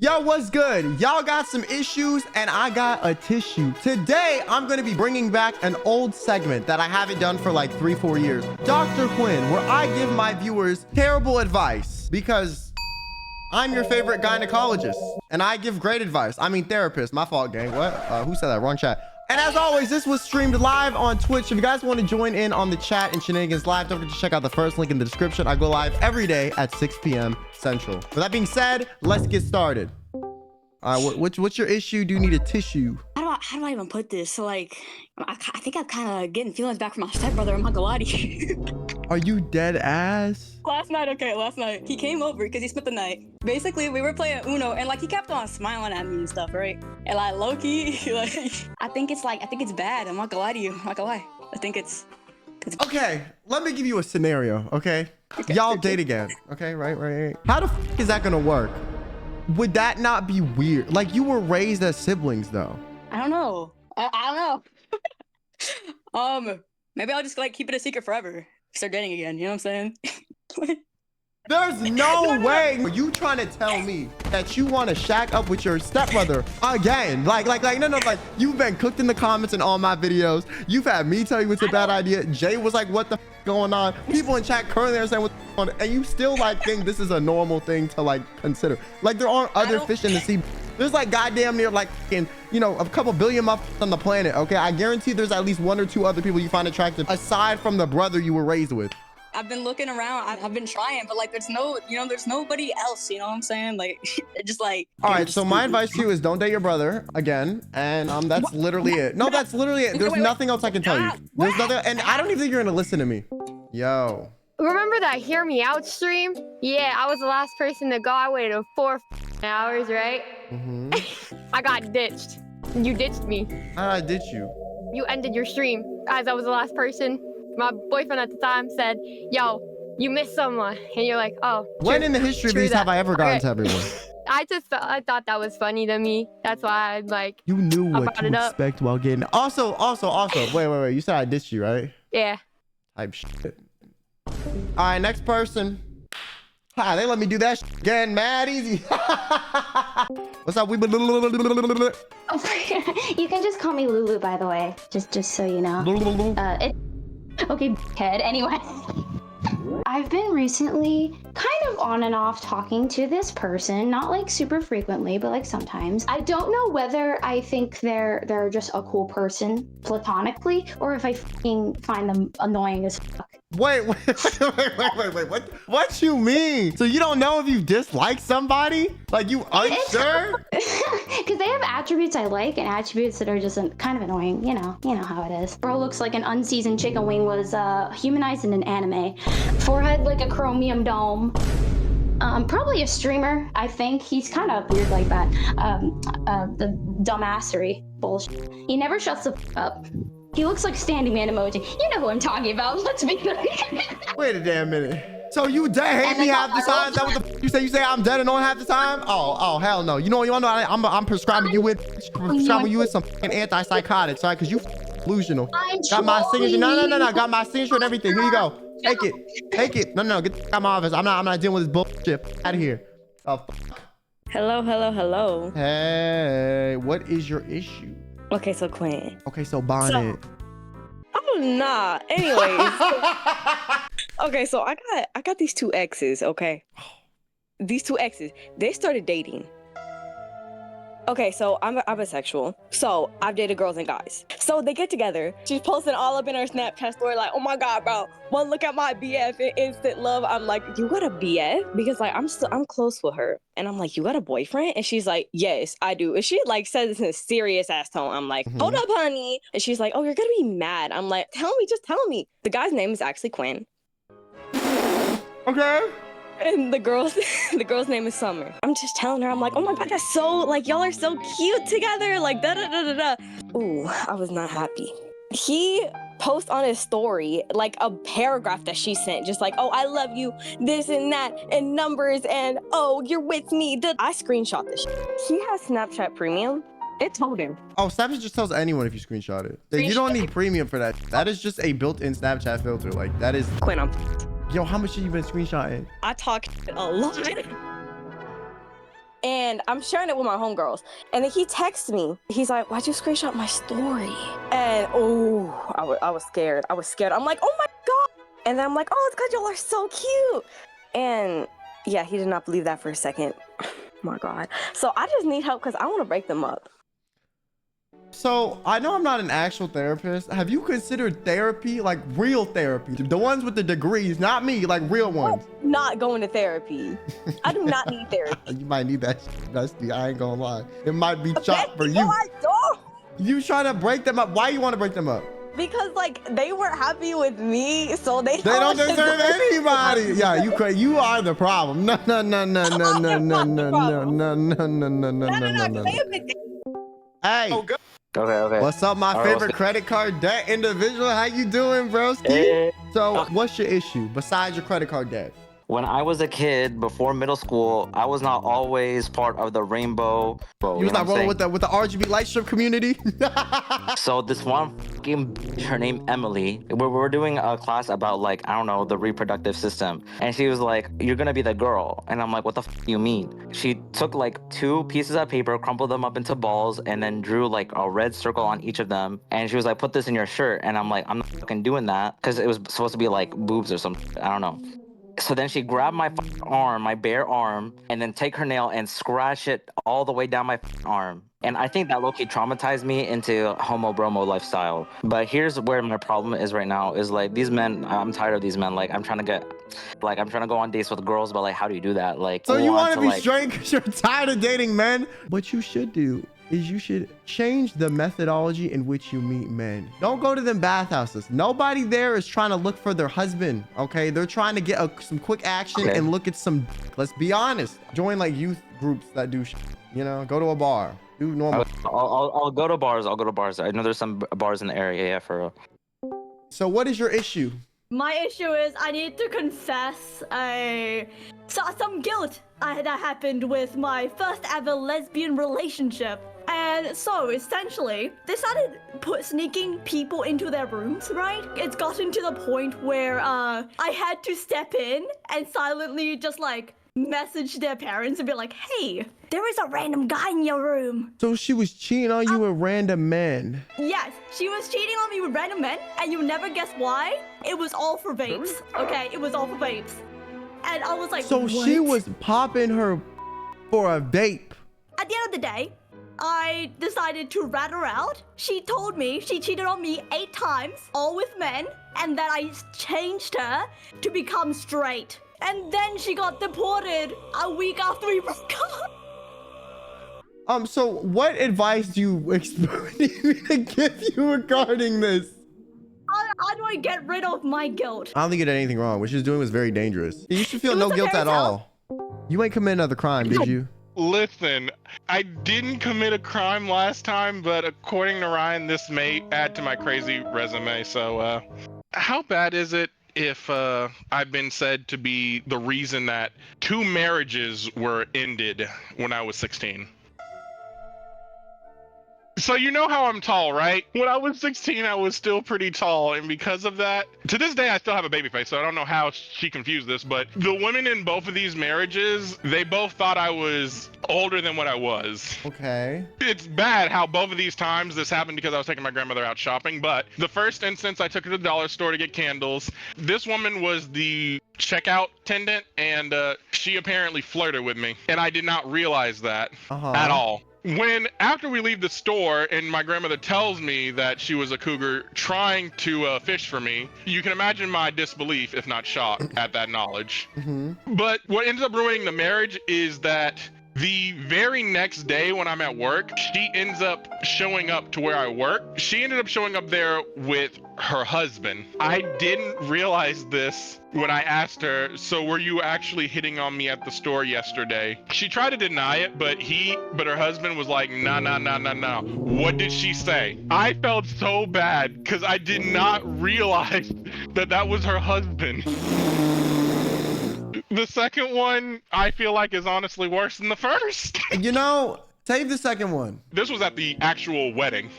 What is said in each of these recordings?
Yo, what's good? Y'all got some issues and I got a tissue. Today, I'm going to be bringing back an old segment that I haven't done for like 3-4 years. Dr. Quinn, where I give my viewers terrible advice because I'm your favorite gynecologist and I give great advice. I mean, therapist. My fault, gang. What? Who said that? Wrong chat. And as always, this was streamed live on Twitch. If you guys want to join in on the chat and shenanigans live, don't forget to check out the first link in the description. I go live every day at 6 p.m. Central. With that being said, let's get started. All right, what's your issue? Do you need a tissue? How do I even put this? So like, I think I'm kind of getting feelings back from my stepbrother. I'm not gonna lie to you. Are you dead ass? Last night, he came over because he spent the night. Basically, we were playing Uno, and like he kept on smiling at me and stuff, right? And like low-key, like I think it's bad. I'm not gonna lie to you. I'm not gonna lie. I think it's okay. Let me give you a scenario, okay? Y'all date again, okay? Right. How the f is that gonna work? Would that not be weird? Like, you were raised as siblings, though. I don't know. I don't know. Maybe I'll just like keep it a secret forever. Start dating again. You know what I'm saying? There's no way. Are you trying to tell me that you want to shack up with your stepbrother again? Like, no, like, you've been cooked in the comments in all my videos. You've had me tell you it's a bad idea. Jay was like, what the f going on? People in chat currently are saying what's going on. And you still like think this is a normal thing to like consider. Like, there aren't other fish in the sea. There's like goddamn near like, a couple billion motherfuckers on the planet, okay? I guarantee there's at least 1 or 2 other people you find attractive aside from the brother you were raised with. I've been looking around. I've been trying, but like, there's nobody else. You know what I'm saying? Like, just like. All right. So my advice to you is don't date your brother again, and that's literally it. No, that's literally it. There's nothing else I can tell you. There's nothing, and I don't even think you're gonna listen to me. Yo. Remember that Hear Me Out stream? Yeah, I was the last person to go. I waited 4 hours, right? I got ditched. You ditched me. How did I ditch you? You ended your stream as I was the last person. My boyfriend at the time said, yo, you missed someone. And you're like, oh. When in the history of these have I ever gotten to everyone? I thought that was funny to me. That's why I like. You knew what to expect while getting. Also. Wait. You said I ditched you, right? Yeah. Type shit. All right, next person. Hi, they let me do that shit again, mad easy. What's up? You can just call me Lulu, by the way. Just so you know. Okay, head. Anyway, I've been recently kind of on and off talking to this person, not like super frequently, but like sometimes. I don't know whether I think they're just a cool person platonically, or if I find them annoying as fuck. Wait, what you mean? So you don't know if you dislike somebody? Like, you unsure? Because they have attributes I like and attributes that are just kind of annoying. You know how it is. Bro looks like an unseasoned chicken wing was humanized in an anime. Forehead like a chromium dome. Probably a streamer, I think. He's kind of weird like that. The dumbassery bullshit. He never shuts the f up. He looks like standing man emoji. You know who I'm talking about. Let's be good. Wait a damn minute. So you dead hate me half the time? Is that what the f you say? You say I'm dead and on half the time? Oh, hell no. You know I'm prescribing you with some fucking antipsychotics, right? Because you delusional. Got my signature. No. Got my signature and everything. Here you go. Take it. No. Get the f out of my office. I'm not dealing with this bullshit. Out of here. Oh, fuck. Hello. Hey, what is your issue? Okay, so Quinn. Okay, so Bonnet. Oh nah. Anyways. Okay, so I got these 2 exes, okay? These 2 exes, they started dating. Okay, so I'm bisexual. So I've dated girls and guys. So they get together. She's posting all up in her Snapchat story like, oh my God, bro, one look at my BF and instant love. I'm like, you got a BF? Because like, I'm close with her. And I'm like, you got a boyfriend? And she's like, yes, I do. And she like says this in a serious ass tone. I'm like, hold up, honey. And she's like, oh, you're gonna be mad. I'm like, just tell me. The guy's name is actually Quinn. Okay. And the girl's name is Summer. I'm just telling her, I'm like, oh my God, that's so, like, y'all are so cute together. Like, da-da-da-da-da. Ooh, I was not happy. He posts on his story, like, a paragraph that she sent. Just like, oh, I love you, this and that, and numbers, and oh, you're with me. I screenshot this shit. He has Snapchat Premium. It told him. Oh, Snapchat just tells anyone if you screenshot it. You don't need premium for that. That is just a built-in Snapchat filter. Like, that is... Quinn, I'm... Yo, how much have you been screenshotting? I talk a lot. and I'm sharing it with my homegirls. And then he texts me. He's like, "Why'd you screenshot my story?" And I was scared. I was scared. I'm like, "Oh my god!" And then I'm like, "Oh, it's because y'all are so cute." And yeah, he did not believe that for a second. Oh my god. So I just need help because I want to break them up. So I know I'm not an actual therapist. Have you considered therapy, like real therapy? The ones with the degrees, not me, like real ones. I'm not going to therapy. I do not need therapy. You might need that, bestie. I ain't gonna lie. It might be chopped for you. No, I don't. You trying to break them up? Why you want to break them up? Because like they weren't happy with me, so they don't deserve anybody. Yeah, you are the problem. No. Hey. Okay. What's up, my favorite credit card debt individual? How you doing, broski? Hey. So, what's your issue besides your credit card debt? When I was a kid, before middle school, I was not always part of the rainbow. You was not rolling with the RGB light strip community? So this one fucking bitch, her name Emily, we're doing a class about like, I don't know, the reproductive system. And she was like, "You're gonna be the girl." And I'm like, "What the f do you mean?" She took like 2 pieces of paper, crumpled them up into balls, and then drew like a red circle on each of them. And she was like, "Put this in your shirt." And I'm like, "I'm not fucking doing that." Because it was supposed to be like boobs or something. I don't know. So then she grabbed my arm, my bare arm, and then take her nail and scratch it all the way down my arm. And I think that low-key traumatized me into homo bromo lifestyle. But here's where my problem is right now is like these men, I'm tired of these men. Like I'm trying to go on dates with girls, but like how do you do that? Like, so you want to be straight because you're tired of dating men? What you should do is you should change the methodology in which you meet men. Don't go to them bathhouses. Nobody there is trying to look for their husband, okay? They're trying to get some quick action and look at some, let's be honest. Join like youth groups that do you know, go to a bar, do normal. I'll go to bars. I'll go to bars. I know there's some bars in the area, yeah, for real. So what is your issue? My issue is I need to confess some guilt that happened with my first ever lesbian relationship. And so, essentially, they started sneaking people into their rooms, right? It's gotten to the point where I had to step in and silently just, like, message their parents and be like, "Hey, there is a random guy in your room." So she was cheating on you with random men? Yes, she was cheating on me with random men, and you never guess why? It was all for vapes, okay? It was all for vapes. And I was like, so what? She was popping her for a vape. At the end of the day, I decided to rat her out. She told me she cheated on me 8 times, all with men, and that I changed her to become straight. And then she got deported a week after we broke up. So what advice do you expect me to give you regarding this? How do I get rid of my guilt? I don't think you did anything wrong. What she was doing was very dangerous. You should feel no guilt at all. You ain't commit another crime, did you? Listen, I didn't commit a crime last time, but according to Ryan, this may add to my crazy resume. So, how bad is it if I've been said to be the reason that 2 marriages were ended when I was 16? So you know how I'm tall, right? When I was 16, I was still pretty tall, and because of that, to this day, I still have a baby face, so I don't know how she confused this, but the women in both of these marriages, they both thought I was older than what I was. Okay. It's bad how both of these times this happened because I was taking my grandmother out shopping, but the first instance, I took her to the dollar store to get candles. This woman was the checkout attendant, and she apparently flirted with me, and I did not realize that at all. When after we leave the store and my grandmother tells me that she was a cougar trying to fish for me, you can imagine my disbelief, if not shock, at that knowledge. But what ends up ruining the marriage is that the very next day when I'm at work, she ends up showing up to where I work. She ended up showing up there with her husband. I didn't realize this when I asked her, "So were you actually hitting on me at the store yesterday?" She tried to deny it, but her husband was like, "No. What did she say?" I felt so bad because I did not realize that was her husband. The second one, I feel like, is honestly worse than the first. You know, save the second one. This was at the actual wedding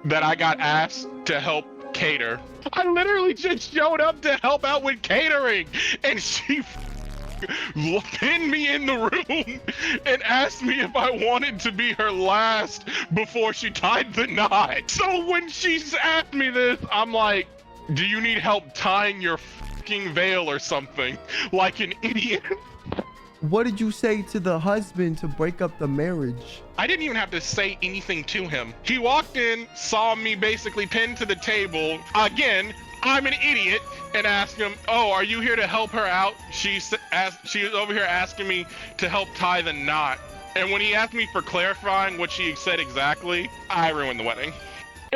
that I got asked to help cater. I literally just showed up to help out with catering, and she pinned me in the room and asked me if I wanted to be her last before she tied the knot. So when she asked me this, I'm like, do you need help tying your fucking veil or something? Like an idiot. What did you say to the husband to break up the marriage? I didn't even have to say anything to him. He walked in, saw me basically pinned to the table. Again, I'm an idiot, and asked him, oh, are you here to help her out? She was over here asking me to help tie the knot. And when he asked me for clarifying what she said exactly, I ruined the wedding.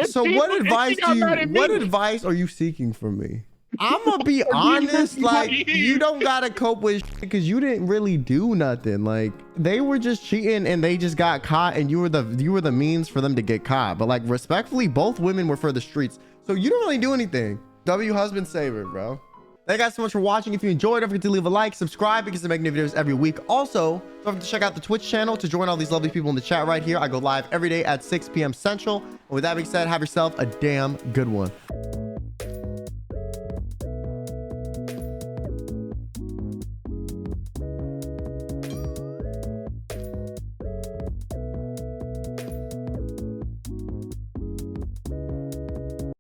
So what advice are you seeking from me? I'm gonna be honest, like, you don't gotta cope with shit because you didn't really do nothing. Like, they were just cheating and they just got caught, and you were the means for them to get caught. But like, respectfully, both women were for the streets, so you don't really do anything. W husband saver, bro. Thank you guys so much for watching. If you enjoyed, don't forget to leave a like, subscribe, because I'm making new videos every week. Also, don't forget to check out the Twitch channel to join all these lovely people in the chat right here. I go live every day at 6 p.m. Central. And with that being said, have yourself a damn good one.